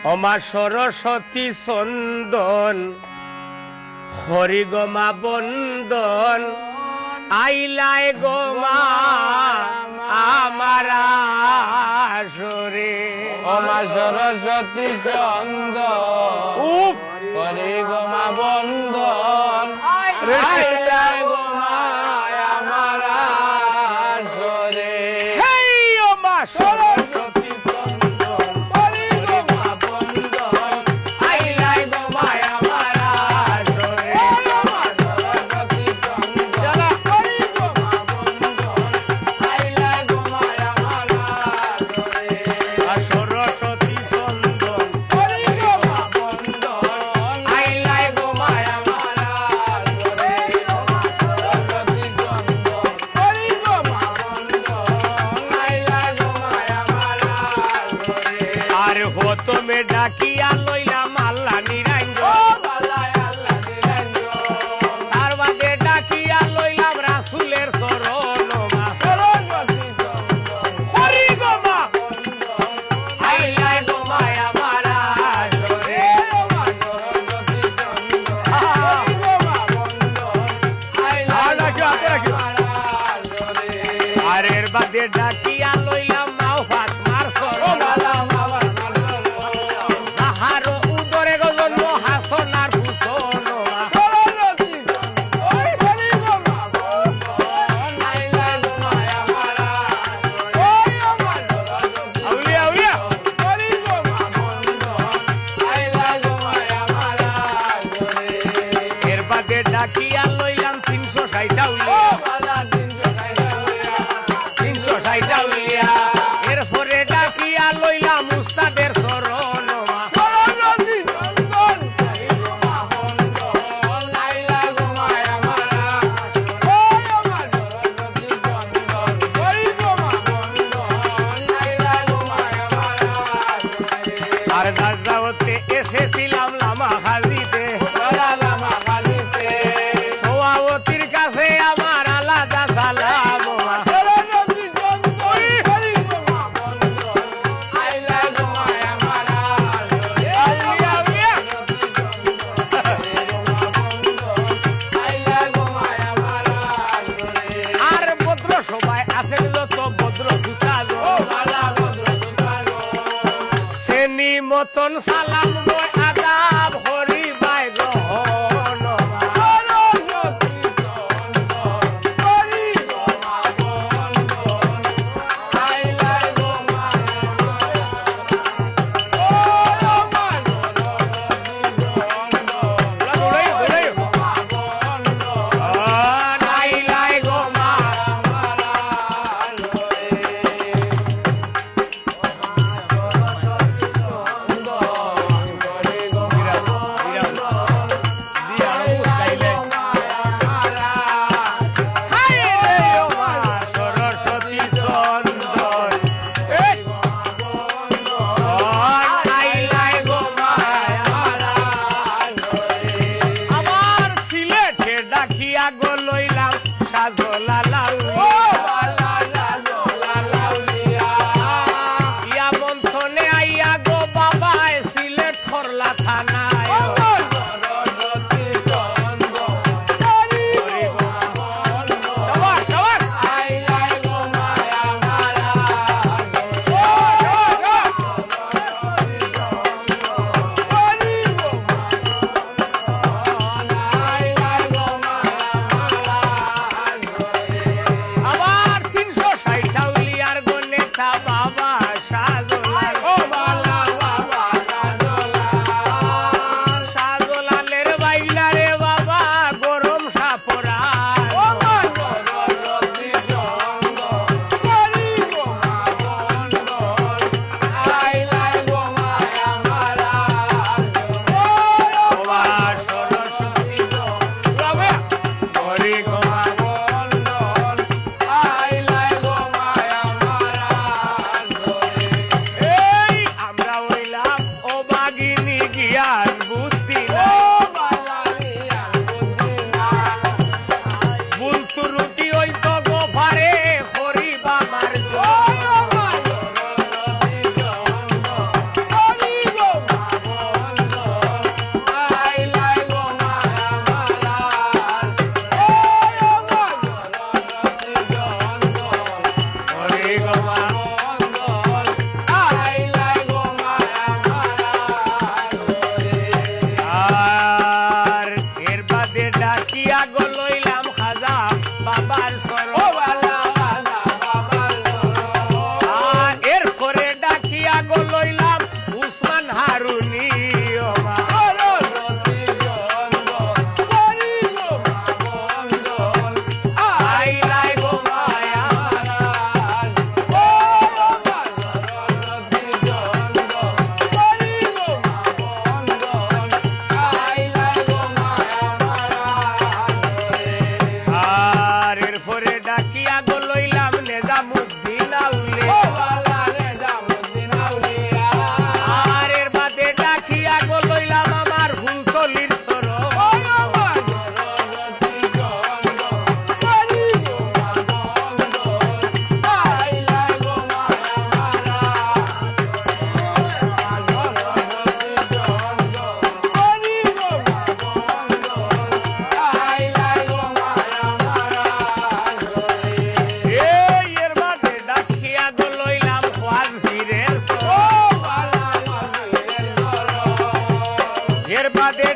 অমা সরস্বতী চন্দন হরি গমা বন্দন আইলাই গোমা আমার আসরে অমা সরস্বতী চন্দন উফ হরি গোমা বন্দন আইলাই গোমা আমার আসরে হেই অমা সরস্বতী চন্দন হরি গোমা বন্দন আইলাই গোমা আমার আসরে অমা সরস্বতী চন্দন হরি গোমা বন্দন আইলাই গোমা আমার আসরে সরস্বতী চন্দন হরি গোমা বন্দন আইলাই গোমা আমার আসরে অমা সরস্বতী চন্দন হরি গোমা বন্দন আইলাই গোমা আমার আসরে আর হতো মে ডাকিয়া লইলাম আল্লাহ নিরঞ্জন তার বাদে ডাকিয়া লইলাম রাসূলের চরণ মা হরি গোমা আইলাই গোমা আমার আসরে আর এর বাদে ডাকিয়া লইলাম মাও ফাতমার চরণ তাহারও উদরে গজন্য হাসন আর ভূষণ মা আউলিয়া আউলিয়া এর বাদে ডাকিয়া লইলাম 360 আউলিয়া 360 আউলিয়া এরপরে ডাকিয়া লইলাম উস্তাদের চরণ মা আর দাদাওতে এসেছিলাম লামা হাজিতে সভাপতির কাছে আমার আলাদা সালাম মা আউলিয়া আউলিয়া আর ভদ্র সবাই আছেন যত ভদ্র সুতাগ শ্রেণী মতন সালাম গো আদাব হরি বাই গ্রহণ নাইলাই গো মা বিরাম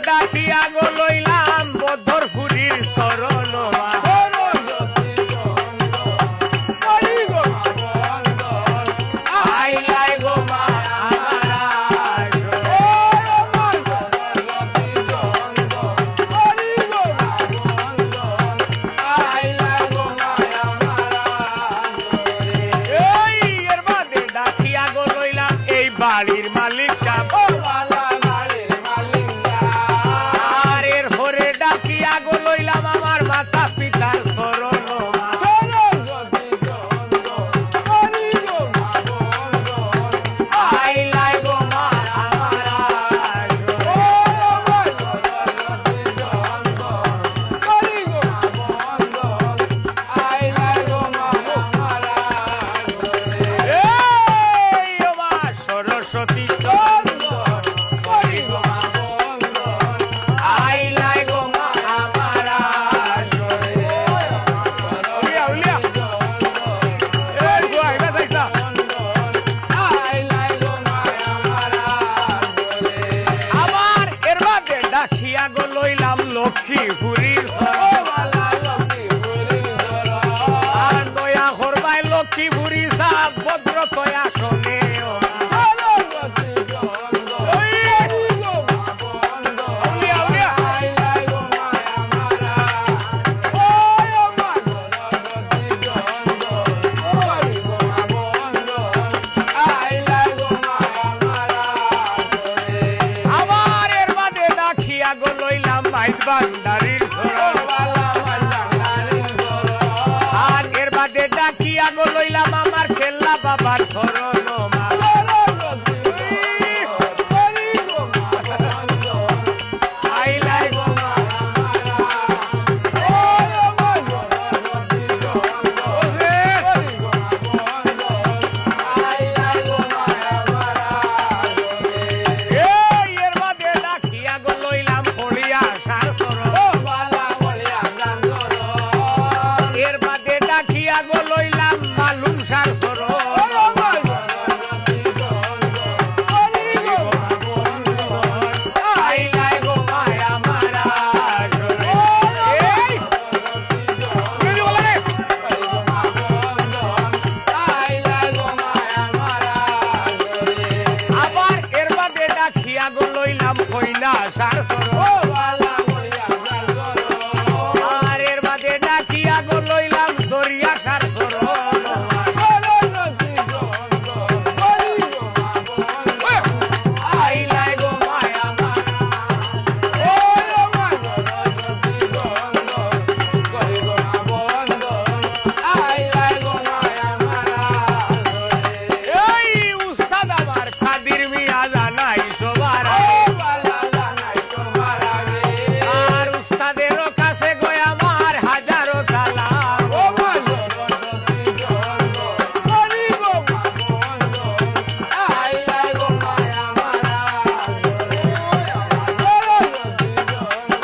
ডাকিয়া গো লইলাম বদ্ধরপুরীর শরণ মা আইলাই গো মা আমার এই এর বাদে ডাকিয়া গো লইলাম এই বাড়ির মালিক সাহেব আর এর হরে ডাকিয়া গো লইলাম আমার মাতা পিতার শরণ মা আইলাই গো মা আমার এই ও মা সরস্বতী আইলাই গো মা আমার উলিয়া উলিয়া এই গো আইলা যাইছা আমার এর বাদে ডাকিয়া গো লইলাম লক্ষ্মীপুরীর আর দয়া করবাই লক্ষ্মীপুরী সাপ ভদ্র তয়া শোনে ও মা। ওই, উলিয়া উলিয়া আমার এর বাদে ডাকিয়া গো লইলাম মাইজ ভান্ডারির আর এর বাদে ডাকিয়া গো লইলাম আমার খেলা বাবার শরণ মা আইলাই গো মা ওরে এই এর বাদে ডাকিয়া গো লইলাম ফড়িয়া সার শরণ এর বাদে ডাকিয়া গো লইলাম মালুম সার শরণ আইলাই গো মা আমার এই কি বলে রে? আবার এর বাদে ডাকিয়া গো লইলাম কইলা সার শরণ আর এর বাদে ডাকিয়া গো লইলাম দরিয়া সার শরণ আইলাই গো মা আমার এই উস্তাদ আমার কাদির মিয়া জানাই সবার আর উস্তাদের কাছে গয় আমার হাজারো সালাম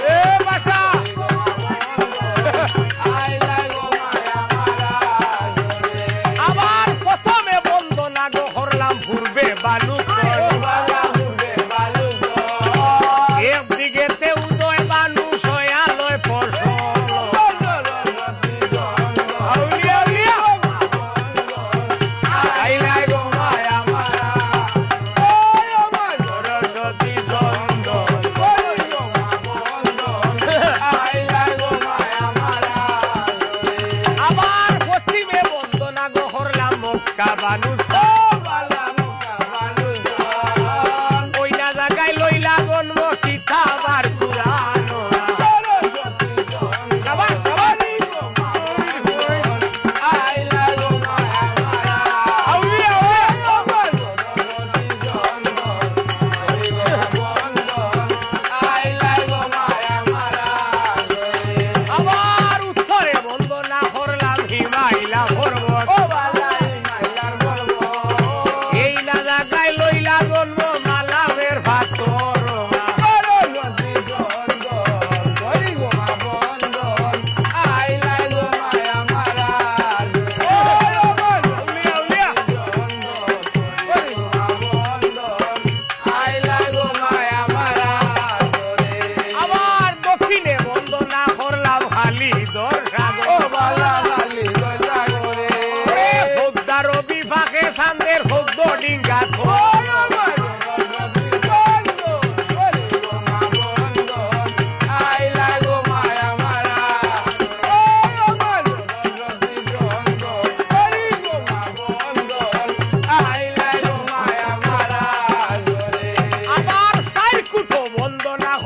এ বাটা আবার প্রথমে বন্দনা গো করলাম পূর্বে বালুক একদিকেতে উদয় বানু সয়ালয় ফসল আউলিয়া উলিয়া আইলাই গো মা আমার সরস্বতী চন্দন আবার পশ্চিমে বন্দনা গো করলাম মক্কা বানু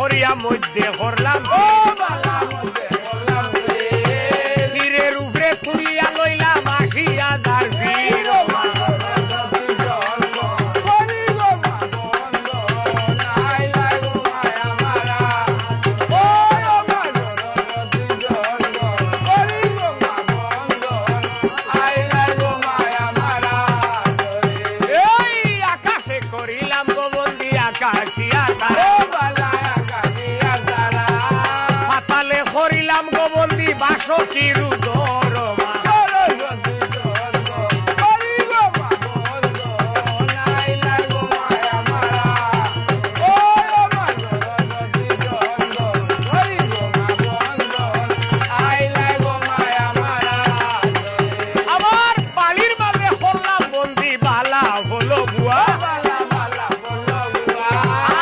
হরিয়া মধ্যে হরলাম ও বালা মধ্যে বললাম রে তীরের উপরে তুলিয়া লইলাম ৮০,০০০ এই বীর গো মা সরস্বতী জন্ম করি গো মা বন্দন আইলা গো মায়া মারা ও মা সরস্বতী জন্ম করি গো মা বন্দন আইলা গো মায়া মারা এই আকাশে করিলাম গোবন্দি আকাশিয়া ও তারা বালা কাটিয়া তারা পাতালে করিলাম গোবন্দি ৬২ উদর মা সরস্বতী জন্ম করি গো মা বন্দন আইলা গো মায়া মারা ও মা সরস্বতী জন্ম করি গো মা বন্দন আইলা গো মায়া মারা আমার বালির মাঝে হরলাম বন্দি বালা হলো বুয়া বালা বালা বললো বুয়া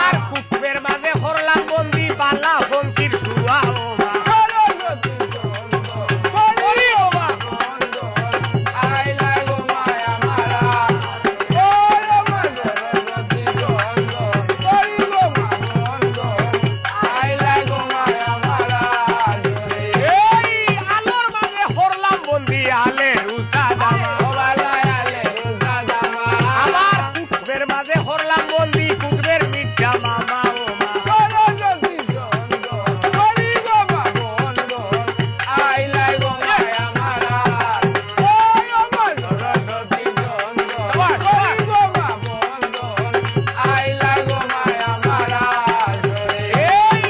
আর কুটুমের মাঝে হরলাম বন্দি বালা বন্দির শুয়া ও মা সরস্বতী জন্ম করি গো মা বন্দন আইলা গো মায়া মারা ও মা সরস্বতী জন্ম করি গো মা বন্দন আইলা গো মায়া মারা এই আলোর মাঝে হরলাম বন্দি আলে রুসা দামা ও বালা আলে রোজা দামা আমার কুটুমের মাঝে হরলাম বন্দি কুটুমের মিঠা মামা ও মা সরস্বতী জন্ম করি গো মা বন্দন আইলা গো মায়া মারা ও মা সরস্বতী জন্ম করি গো মা বন্দন আইলা গো মায়া মারা এই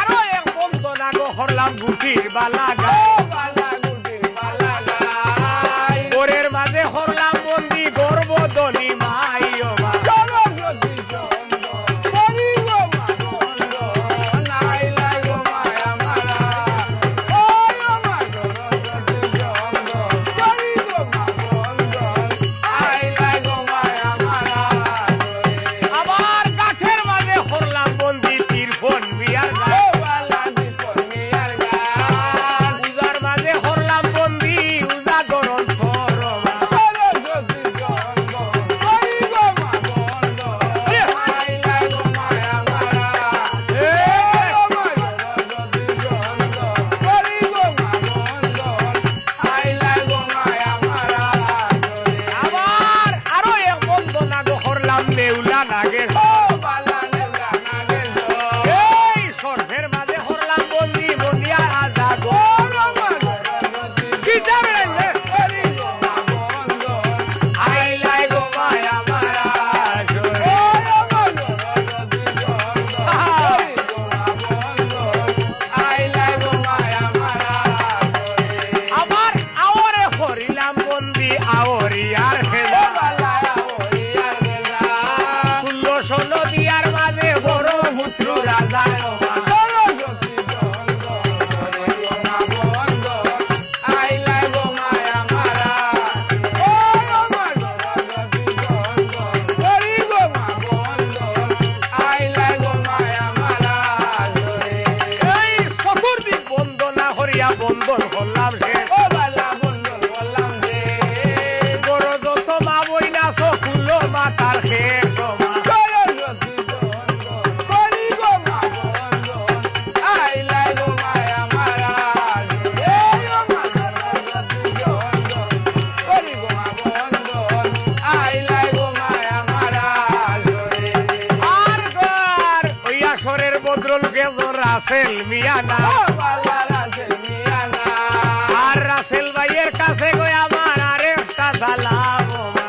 আরো এক বন্দনা গো হরলাম গুটির বালা ও গায় বালা গুটি বালা গাই গোরের মাঝে হরলাম বন্দি গর্বদনী মাই ও মা সরস্বতী জন্ম করি গো মা বন্দন আইলা গো মায়া মারা ও মা সরস্বতী জন্ম করি গো মা বন্দন আইলা গো মায়া মারা আবার কাঠের মাঝে হরলাম বন্দি তিরফন বিয়ার ও গায় বালা দীপন মিয়ার গান উজার মাঝে হরলাম বন্দি উজা গ্রন্থ ও মা সরস্বতী জন্ম করি গো মা বন্দন আইলা গো মায়া মারা ও মা সরস্বতী জন্ম করি গো মা বন্দন আইলা গো মায়া মারা আবার আরো এক বন্দনা গো হরলাম নেউলা নাগের ও বালা নেবলা নাগেশ এই সর্ভের মাঝে হরলাম বন্দি বন্দিয়া আজা গো ও মা সরস্বতী কি যাবেন রে? করি গো মা বন্দন আইলা গো মায়া মারা ও মা সরস্বতী জন্ম করি গো মা বন্দন আইলা গো মায়া মারা আবার আওরে হরিলাম বন্দি আওরিয়ার ও খেলা বালা ওরিয়ার গেলা ১৬০০ নদিয়ার মাঝে বড় পুত্র রাজা ও মা সরস্বতী জন্ম করি গো মা বন্দন আইলা গো মায়া মারা ও মা সরস্বতী জন্ম করি গো মা বন্দন আইলা গো মায়া মারা এই চতুর্দিক বন্দনা হরিয়া বন্দন করলাম সে ও বালা বন্দন বললাম যে বড় যত মা বই না চকুলো মাতার শেষ ও মা সরস্বতী জন্ম করি গো মা বন্দন আইলা গো মায়া মারা এই ও মা সরস্বতী জন্ম করি গো মা বন্দন আইলা গো মায়া মারা আর গার ওই আসরের বদরুল গেজর রাসেল মিয়ানা ও বালা রাসেল মিয়ানা আর রাসেল ভাইয়ের কাছে গো আমার আরেকটা সালাম ও মা